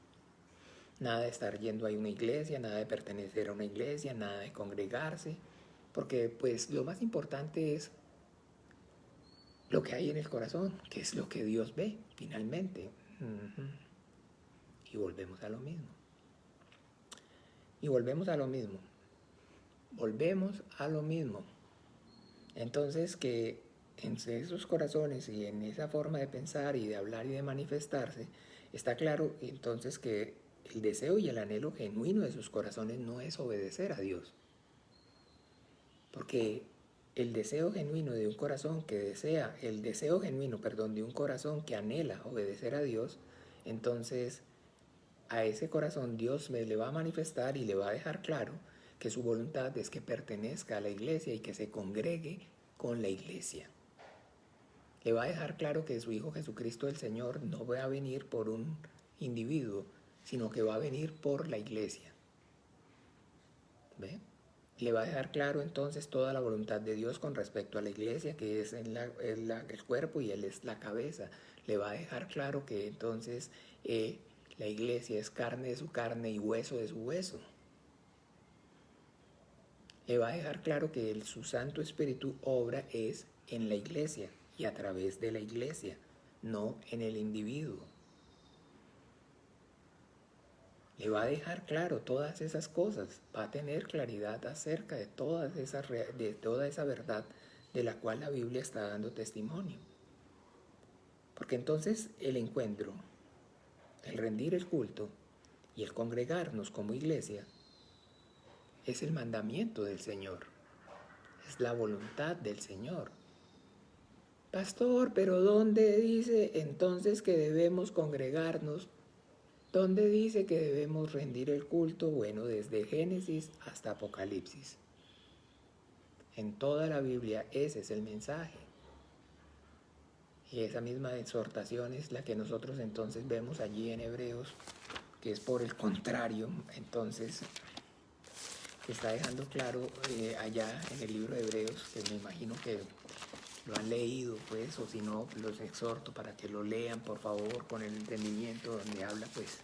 Nada de estar yendo a una iglesia, nada de pertenecer a una iglesia, nada de congregarse, porque pues lo más importante es lo que hay en el corazón, que es lo que Dios ve finalmente. Y volvemos a lo mismo. Y volvemos a lo mismo. Volvemos a lo mismo. Entonces que en esos corazones y en esa forma de pensar y de hablar y de manifestarse, está claro entonces que el deseo y el anhelo genuino de sus corazones no es obedecer a Dios. Porque el deseo genuino de un corazón que desea, de un corazón que anhela obedecer a Dios, entonces a ese corazón Dios le va a manifestar y le va a dejar claro que su voluntad es que pertenezca a la iglesia y que se congregue con la iglesia. Le va a dejar claro que su Hijo Jesucristo el Señor no va a venir por un individuo, sino que va a venir por la iglesia. ¿Ve? Le va a dejar claro entonces toda la voluntad de Dios con respecto a la iglesia, que es el cuerpo y Él es la cabeza. Le va a dejar claro que entonces la iglesia es carne de su carne y hueso de su hueso. Le va a dejar claro que su Santo Espíritu obra es en la iglesia y a través de la iglesia, no en el individuo. Le va a dejar claro todas esas cosas, va a tener claridad acerca de toda esa verdad de la cual la Biblia está dando testimonio. Porque entonces el encuentro, el rendir el culto y el congregarnos como iglesia es el mandamiento del Señor, es la voluntad del Señor. Pastor, pero ¿dónde dice entonces que debemos congregarnos? ¿Dónde dice que debemos rendir el culto? Bueno, desde Génesis hasta Apocalipsis. En toda la Biblia ese es el mensaje. Y esa misma exhortación es la que nosotros entonces vemos allí en Hebreos, que es por el contrario, entonces está dejando claro allá en el libro de Hebreos, que me imagino que lo han leído, pues, o si no, los exhorto para que lo lean, por favor, con el entendimiento, donde habla, pues,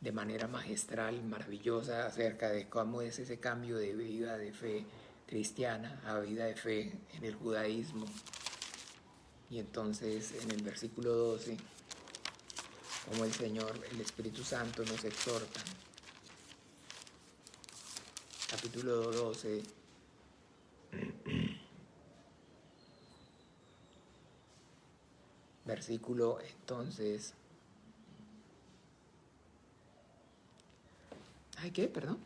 de manera magistral, maravillosa, acerca de cómo es ese cambio de vida de fe cristiana a vida de fe en el judaísmo. Y entonces, en el versículo 12, como el Señor, el Espíritu Santo nos exhorta. Capítulo 12, versículo entonces... ¿Qué? Perdón.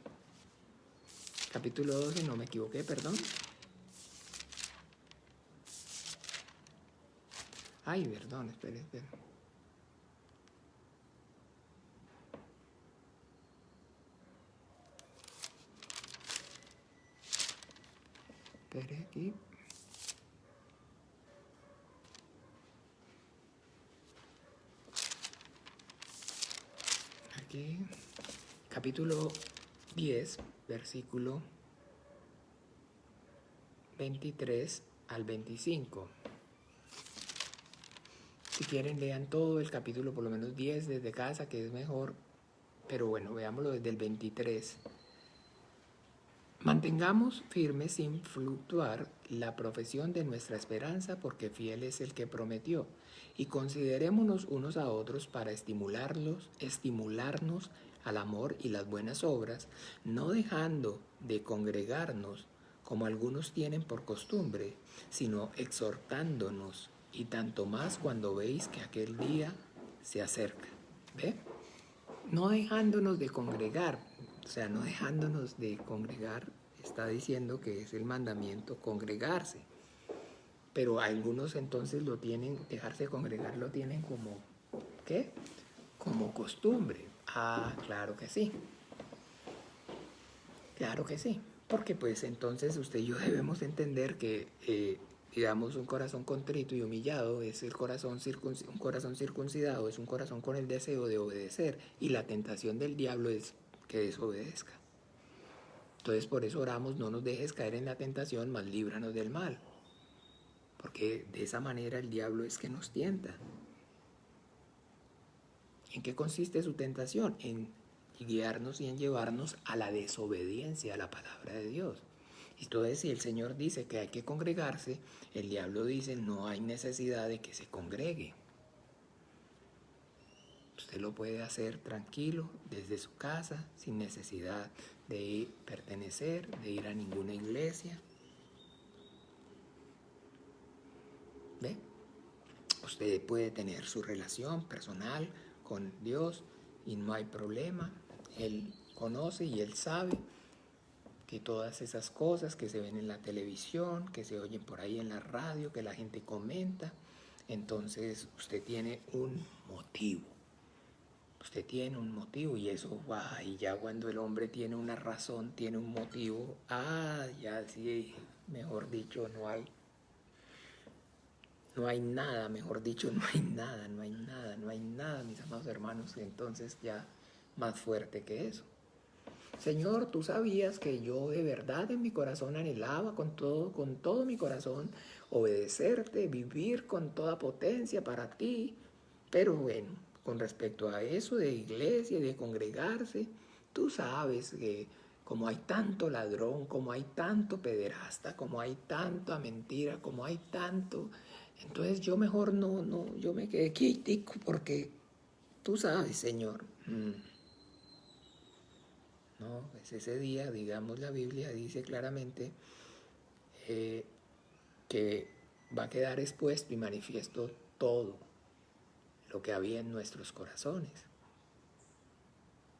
Capítulo 12, no me equivoqué, perdón. Perdón, espere. Espere aquí. Aquí. Capítulo 10, versículo 23 al 25. Si quieren, lean todo el capítulo, por lo menos 10 desde casa, que es mejor. Pero bueno, veámoslo desde el 23. Mantengamos firme sin fluctuar la profesión de nuestra esperanza, porque fiel es el que prometió. Y considerémonos unos a otros para estimularnos al amor y las buenas obras, no dejando de congregarnos como algunos tienen por costumbre, sino exhortándonos, y tanto más cuando veis que aquel día se acerca. ¿Ve? No dejándonos de congregar, no dejándonos de congregar, está diciendo que es el mandamiento congregarse. Pero algunos entonces dejarse congregar lo tienen como, ¿qué? Como costumbre. Claro que sí. Claro que sí. Porque pues entonces usted y yo debemos entender que, digamos, un corazón contrito y humillado es el corazón un corazón circuncidado, es un corazón con el deseo de obedecer, y la tentación del diablo es que desobedezca. Entonces por eso oramos: no nos dejes caer en la tentación, mas líbranos del mal. Porque de esa manera el diablo es que nos tienta. ¿En qué consiste su tentación? En guiarnos y en llevarnos a la desobediencia a la palabra de Dios. Entonces, si el Señor dice que hay que congregarse, el diablo dice: no hay necesidad de que se congregue. Usted lo puede hacer tranquilo, desde su casa, sin necesidad de pertenecer, de ir a ninguna iglesia. ¿Ve? Usted puede tener su relación personal con Dios y no hay problema. Él conoce y Él sabe que todas esas cosas que se ven en la televisión, que se oyen por ahí en la radio, que la gente comenta, entonces usted tiene un motivo. Usted tiene un motivo, y eso va, y ya cuando el hombre tiene una razón, tiene un motivo, ya sí, mejor dicho, no hay nada, mejor dicho, no hay nada, mis amados hermanos, entonces ya más fuerte que eso. Señor, tú sabías que yo de verdad en mi corazón anhelaba con todo mi corazón obedecerte, vivir con toda potencia para ti. Pero bueno, con respecto a eso de iglesia y de congregarse, tú sabes que como hay tanto ladrón, como hay tanto pederasta, como hay tanta mentira, como hay tanto, entonces yo mejor yo me quedé quietico porque tú sabes, Señor. No, pues ese día, digamos, la Biblia dice claramente que va a quedar expuesto y manifiesto todo lo que había en nuestros corazones.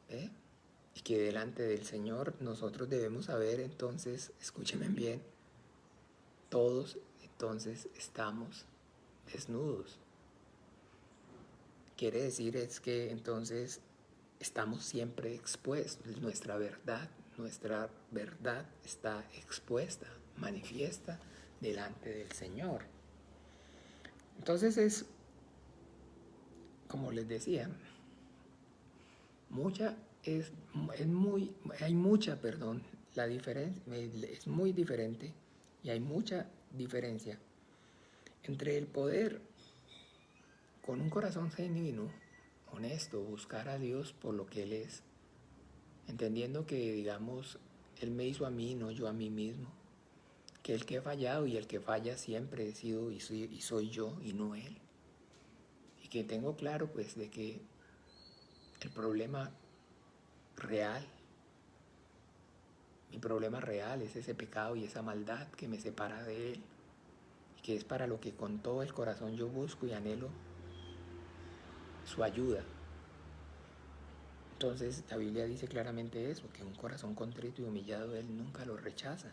¿Ve? Y que delante del Señor nosotros debemos saber, entonces, escúchenme bien, todos entonces estamos desnudos. Quiere decir es que entonces estamos siempre expuestos, nuestra verdad está expuesta, manifiesta delante del Señor. Entonces es, como les decía, la diferencia es muy diferente, y hay mucha diferencia entre el poder con un corazón genuino, honesto, buscar a Dios por lo que Él es, entendiendo que, digamos, Él me hizo a mí, no yo a mí mismo, que el que ha fallado y el que falla siempre he sido y soy yo y no Él, y que tengo claro pues de que el problema real, mi problema real es ese pecado y esa maldad que me separa de Él, y que es para lo que con todo el corazón yo busco y anhelo su ayuda. Entonces la Biblia dice claramente eso, que un corazón contrito y humillado Él nunca lo rechaza.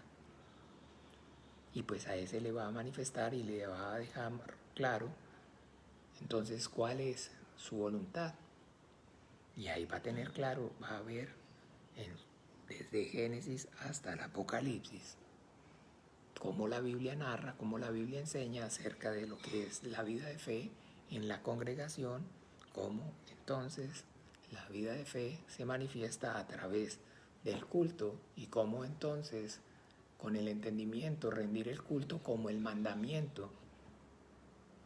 Y pues a ese le va a manifestar y le va a dejar claro entonces cuál es su voluntad. Y ahí va a tener claro, va a ver desde Génesis hasta el Apocalipsis cómo la Biblia narra, cómo la Biblia enseña acerca de lo que es la vida de fe en la congregación, cómo entonces la vida de fe se manifiesta a través del culto, y cómo entonces con el entendimiento rendir el culto como el mandamiento,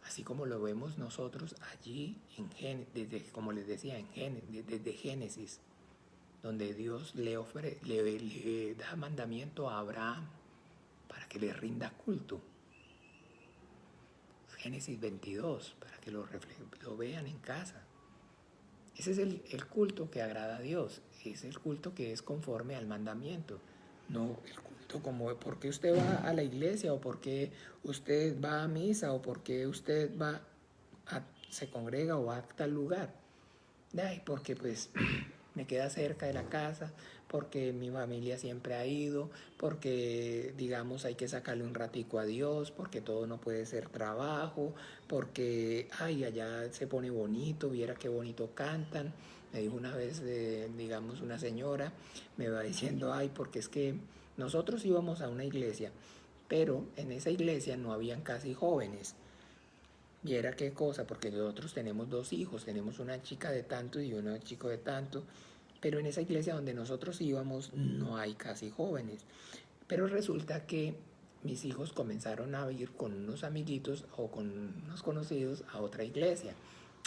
así como lo vemos nosotros allí desde, como les decía, desde Génesis, donde Dios le da mandamiento a Abraham para que le rinda culto. Génesis 22, para que lo vean en casa. Ese es el culto que agrada a Dios, es el culto que es conforme al mandamiento, no el culto como porque usted va a la iglesia, o porque usted va a misa, o porque usted se congrega o va a tal lugar. Porque pues me queda cerca de la casa, porque mi familia siempre ha ido, porque digamos hay que sacarle un ratico a Dios, porque todo no puede ser trabajo, porque allá se pone bonito, viera qué bonito cantan. Me dijo una vez, digamos, una señora, me va diciendo, porque es que Nosotros íbamos a una iglesia, pero en esa iglesia no habían casi jóvenes. Y era qué cosa, porque nosotros tenemos 2 hijos, tenemos una chica de tanto y un chico de tanto, pero en esa iglesia donde nosotros íbamos no hay casi jóvenes. Pero resulta que mis hijos comenzaron a ir con unos amiguitos o con unos conocidos a otra iglesia,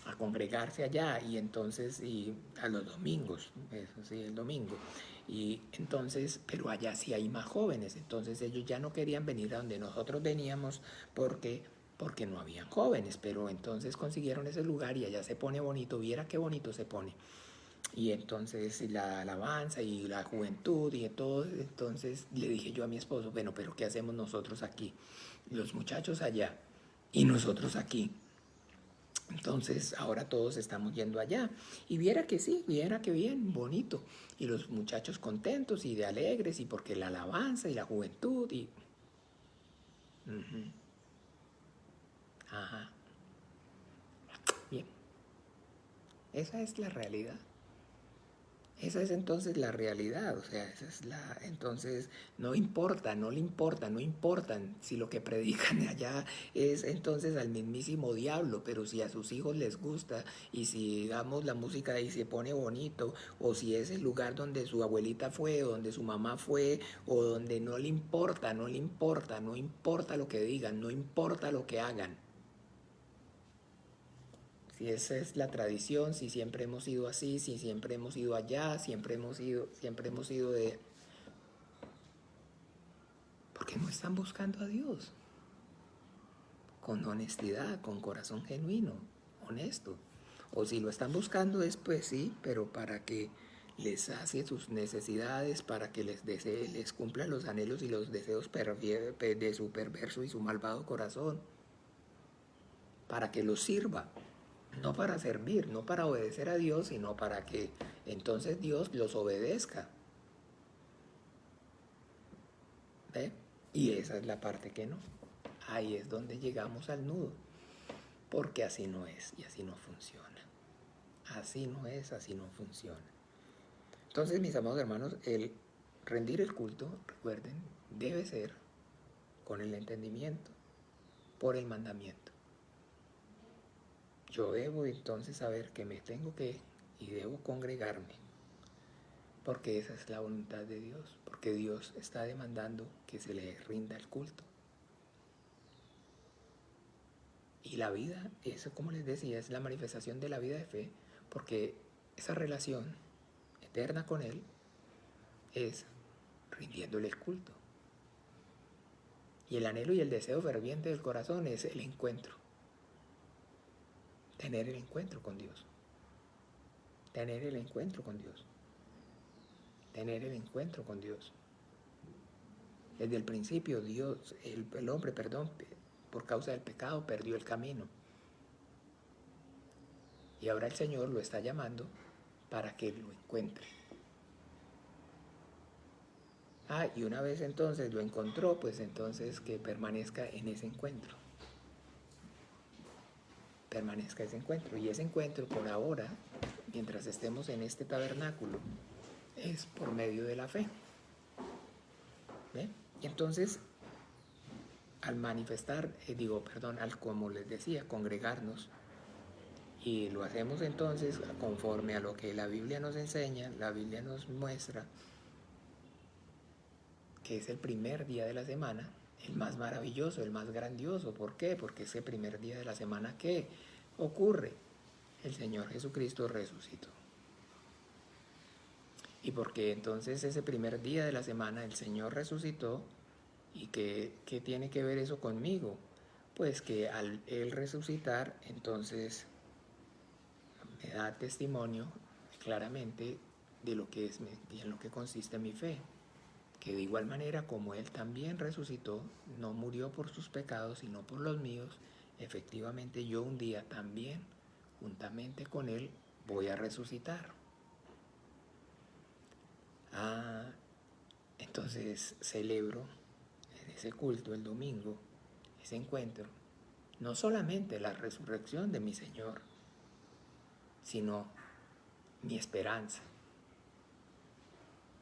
a congregarse allá y entonces y a los domingos, eso sí, el domingo. Y entonces, pero allá sí hay más jóvenes, entonces ellos ya no querían venir a donde nosotros veníamos porque no habían jóvenes, pero entonces consiguieron ese lugar y allá se pone bonito, viera qué bonito se pone. Y entonces la alabanza y la juventud y todo, entonces le dije yo a mi esposo, bueno, pero ¿qué hacemos nosotros aquí? Los muchachos allá y nosotros aquí. Entonces ahora todos estamos yendo allá. Y viera que sí, viera que bien, bonito. Y los muchachos contentos y de alegres y porque la alabanza y la juventud y... Ajá. Bien. Esa es la realidad. Esa es entonces la realidad, o sea, esa es la, entonces no importa, no le importa, no importan si lo que predican allá es entonces al mismísimo diablo, pero si a sus hijos les gusta y si digamos la música ahí se pone bonito o si es el lugar donde su abuelita fue o donde su mamá fue o donde no le importa, no le importa, no importa lo que digan, no importa lo que hagan. Si esa es la tradición, si siempre hemos ido así, si siempre hemos ido allá, siempre hemos ido de... Porque no están buscando a Dios con honestidad, con corazón genuino, honesto. O si lo están buscando es pues sí, pero para que les sacie sus necesidades, para que les cumpla los anhelos y los deseos de su perverso y su malvado corazón, para que los sirva. No para servir, no para obedecer a Dios, sino para que entonces Dios los obedezca. ¿Ve? Y esa es la parte que no. Ahí es donde llegamos al nudo. Porque así no es y así no funciona. Así no es, así no funciona. Entonces, mis amados hermanos, el rendir el culto, recuerden, debe ser con el entendimiento, por el mandamiento. Yo debo entonces saber que me tengo que y debo congregarme, porque esa es la voluntad de Dios, porque Dios está demandando que se le rinda el culto. Y la vida, eso como les decía, es la manifestación de la vida de fe, porque esa relación eterna con Él es rindiéndole el culto. Y el anhelo y el deseo ferviente del corazón es el encuentro. Tener el encuentro con Dios. Tener el encuentro con Dios. Tener el encuentro con Dios. Desde el principio Dios, el hombre, por causa del pecado perdió el camino. Y ahora el Señor lo está llamando para que lo encuentre. Y una vez entonces lo encontró, pues entonces que permanezca en ese encuentro. Permanezca ese encuentro. Y ese encuentro por ahora, mientras estemos en este tabernáculo, es por medio de la fe. ¿Ve? Y entonces, al manifestar, como les decía, congregarnos, y lo hacemos entonces conforme a lo que la Biblia nos enseña, la Biblia nos muestra que es el primer día de la semana, el más maravilloso, el más grandioso. ¿Por qué? Porque ese primer día de la semana, ¿qué ocurre? El Señor Jesucristo resucitó. Y porque entonces ese primer día de la semana el Señor resucitó, ¿y qué tiene que ver eso conmigo? Pues que al Él resucitar, entonces me da testimonio claramente de lo que es y en lo que consiste mi fe. Que de igual manera como Él también resucitó, no murió por sus pecados, sino por los míos, efectivamente yo un día también, juntamente con Él, voy a resucitar. Entonces celebro en ese culto el domingo, ese encuentro, no solamente la resurrección de mi Señor, sino mi esperanza,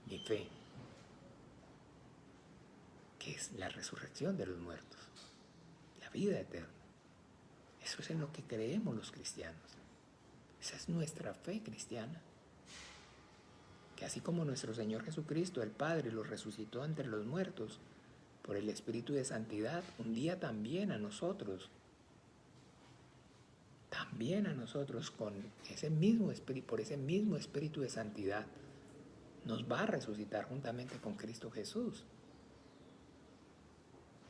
mi fe. que es la resurrección de los muertos, la vida eterna. Eso es en lo que creemos los cristianos. Esa es nuestra fe cristiana. Que así como nuestro Señor Jesucristo, el Padre, lo resucitó entre los muertos por el Espíritu de Santidad, un día también a nosotros, con ese mismo Espíritu, por ese mismo Espíritu de Santidad, nos va a resucitar juntamente con Cristo Jesús.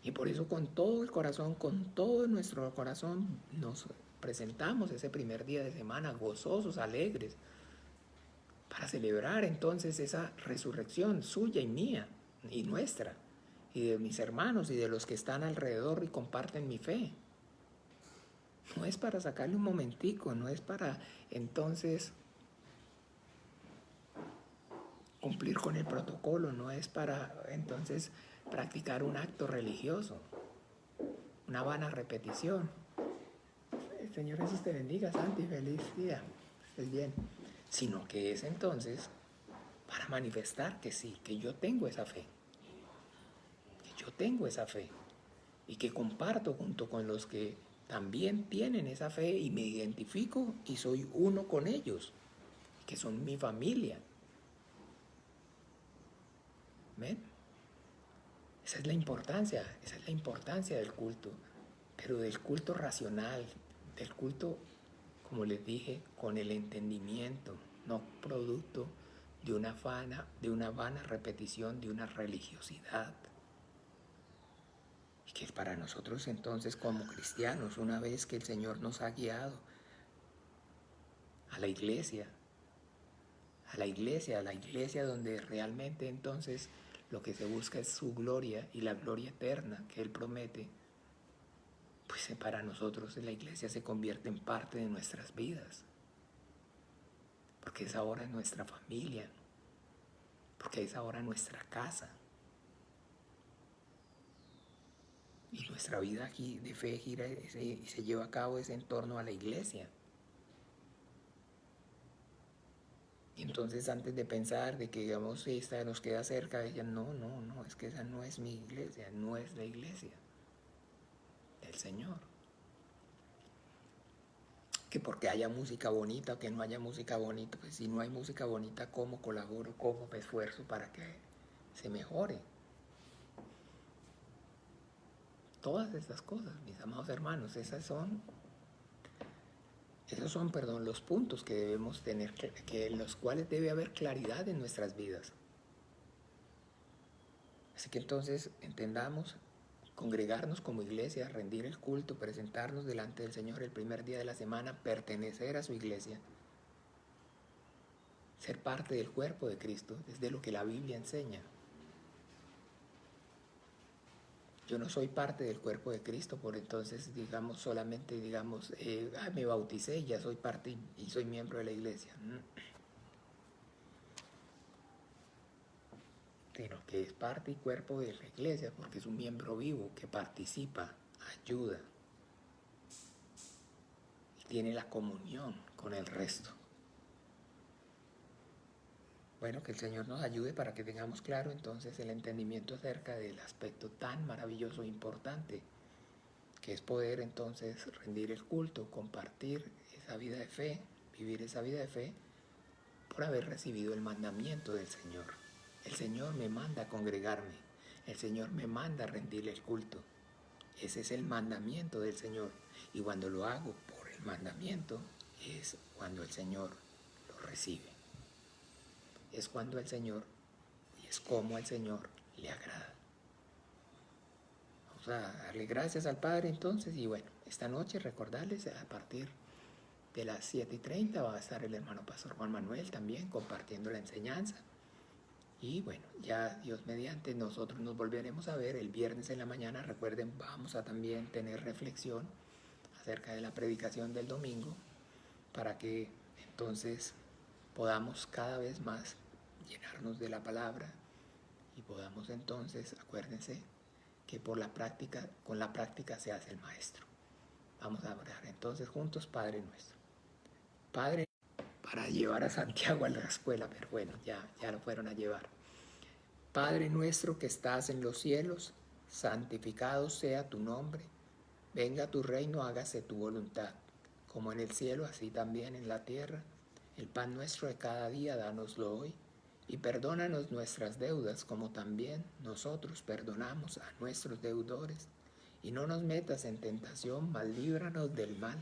Y por eso con todo el corazón, con todo nuestro corazón, nos presentamos ese primer día de semana gozosos, alegres, para celebrar entonces esa resurrección suya y mía, y nuestra, y de mis hermanos y de los que están alrededor y comparten mi fe. No es para sacarle un momentico, no es para entonces cumplir con el protocolo, no es para entonces practicar un acto religioso, una vana repetición. El Señor Jesús te bendiga, Santi, feliz día, estés bien. Sino que es entonces para manifestar que sí, que yo tengo esa fe, y que comparto junto con los que también tienen esa fe y me identifico y soy uno con ellos, que son mi familia. ¿Ven? Esa es la importancia del culto, pero del culto racional, del culto, como les dije, con el entendimiento, no producto de una vana repetición, de una religiosidad. Y que para nosotros entonces como cristianos, una vez que el Señor nos ha guiado a la iglesia donde realmente entonces lo que se busca es su gloria y la gloria eterna que Él promete, pues para nosotros la iglesia se convierte en parte de nuestras vidas, porque es ahora nuestra familia, porque es ahora nuestra casa. Y nuestra vida aquí de fe gira y se lleva a cabo en torno a la iglesia. Y entonces antes de pensar de que digamos esta nos queda cerca, ella no, es que esa no es mi iglesia, no es la iglesia del Señor. Que porque haya música bonita o que no haya música bonita, pues si no hay música bonita, ¿cómo colaboro, cómo me esfuerzo para que se mejore? Todas estas cosas, mis amados hermanos, esos son los puntos que debemos tener, en los cuales debe haber claridad en nuestras vidas. Así que entonces entendamos, congregarnos como iglesia, rendir el culto, presentarnos delante del Señor el primer día de la semana, pertenecer a su iglesia, ser parte del cuerpo de Cristo, es de lo que la Biblia enseña. Yo no soy parte del cuerpo de Cristo, por entonces, solamente me bauticé y ya soy parte y soy miembro de la iglesia. Sino que es parte y cuerpo de la iglesia, porque es un miembro vivo que participa, ayuda y tiene la comunión con el resto. Bueno, que el Señor nos ayude para que tengamos claro entonces el entendimiento acerca del aspecto tan maravilloso e importante que es poder entonces rendir el culto, compartir esa vida de fe, vivir esa vida de fe por haber recibido el mandamiento del Señor. El Señor me manda a congregarme, el Señor me manda a rendir el culto. Ese es el mandamiento del Señor. Y cuando lo hago por el mandamiento, es cuando el Señor lo recibe. Es cuando el Señor, y es como al Señor le agrada. Vamos a darle gracias al Padre entonces. Y bueno, esta noche recordarles a partir de las 7:30 va a estar el hermano Pastor Juan Manuel también compartiendo la enseñanza. Y bueno, ya Dios mediante, nosotros nos volveremos a ver el viernes en la mañana. Recuerden, vamos a también tener reflexión acerca de la predicación del domingo para que entonces podamos cada vez más llenarnos de la palabra y podamos entonces, acuérdense que con la práctica se hace el maestro. Vamos a orar entonces juntos. Padre nuestro. Padre, para llevar a Santiago a la escuela, pero bueno, ya lo fueron a llevar. Padre nuestro que estás en los cielos, santificado sea tu nombre, venga tu reino, hágase tu voluntad, como en el cielo, así también en la tierra. El pan nuestro de cada día, dánoslo hoy, y perdónanos nuestras deudas, como también nosotros perdonamos a nuestros deudores. Y no nos metas en tentación, mas líbranos del mal,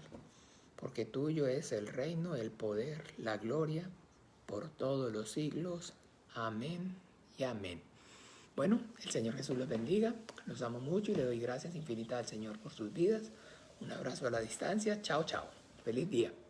porque tuyo es el reino, el poder, la gloria, por todos los siglos. Amén y amén. Bueno, el Señor Jesús los bendiga. Los amo mucho y le doy gracias infinitas al Señor por sus vidas. Un abrazo a la distancia. Chao, chao. Feliz día.